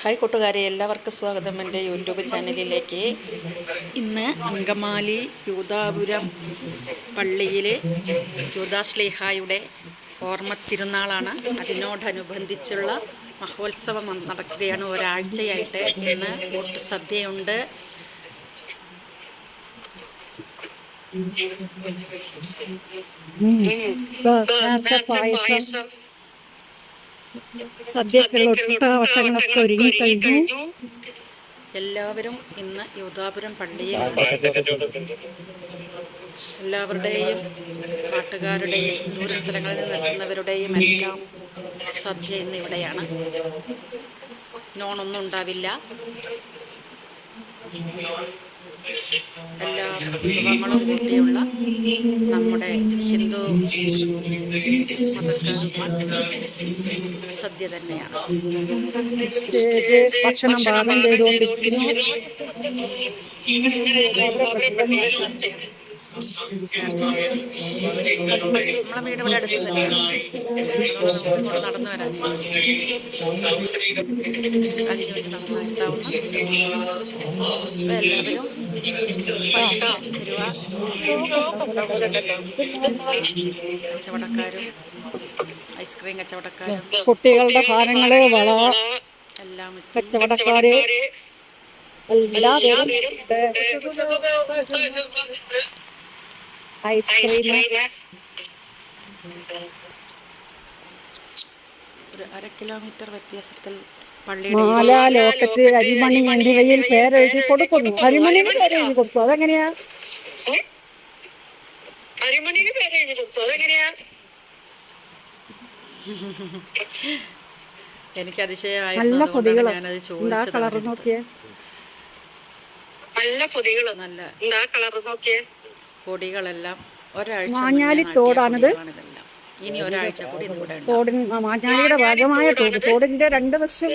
Hi കൂട്ടുകാരെ, എല്ലാവർക്കും സ്വാഗതം എൻ്റെ യൂട്യൂബ് ചാനലിലേക്ക്. ഇന്ന് അങ്കമാലി യൂദാപുരം പള്ളിയിലെ യൂദാശ്ലീഹായുടെ ഓർമ്മ തിരുനാളാണ്. അതിനോടനുബന്ധിച്ചുള്ള മഹോത്സവം നടക്കുകയാണ്. ഒരാഴ്ചയായിട്ട് ഇന്ന് ഊട്ടുസദ്യയുണ്ട്. പായസം, സദ്യക്കുള്ള ഒട്ടവട്ടങ്ങളൊക്കെ ഒരുങ്ങിക്കഴിഞ്ഞു. എല്ലാവരും ഇന്ന് യൂദാപുരം പള്ളിയിലാണ്. എല്ലാവരുടെയും നാട്ടുകാരുടെയും ദൂരസ്ഥലങ്ങളിൽ നിന്നെത്തുന്നവരുടെയും എല്ലാം സദ്യ ഇന്ന് ഇവിടെയാണ്. നോണൊന്നും ഉണ്ടാവില്ല. എല്ലാ വിഭവങ്ങളും കൂട്ടിയുള്ള നമ്മുടെ ഹിന്ദു മതക്കാരുടെ സദ്യ തന്നെയാണ്. ഭക്ഷണം പാകം ചെയ്തുകൊണ്ടിരിക്കുന്നു. നമ്മളെ വീട് ഇവിടെ അടുത്ത് തന്നെയാണ്. നടന്നു വരാൻ 5 മിനിറ്റ് നടന്നു എത്താവുന്ന. എല്ലാവരും കച്ചവടക്കാരും ഐസ്ക്രീം കച്ചവടക്കാരും കുട്ടികളുടെ സാധനങ്ങള്, വള, എല്ലാം കച്ചവടക്കാര് എല്ലാവരും ഐസ്ക്രീം, ഒരു 1/2 കിലോമീറ്റർ വ്യത്യാസത്തിൽ മാല, ലോക്കറ്റ്, അരിമണി എന്നിവയിൽ പേരെഴുതി കൊടുക്കുന്നു. അരിമണിന് പേരെഴുതി കൊടുത്തു. അതെങ്ങനെയാ? എനിക്ക് അതിശയമായിരുന്നു. ഞാനത് ചോദിച്ചത്. നല്ല പൊടികളെല്ലാം ഒരാഴ്ച മാഞ്ഞാലിത്തോടാണിത്. ഇനി ഒരാഴ്ച കൂടി തോടിൻ മാഞ്ഞാലിയുടെ ഭാഗമായ തോട്. തോടിന്റെ 2 വശം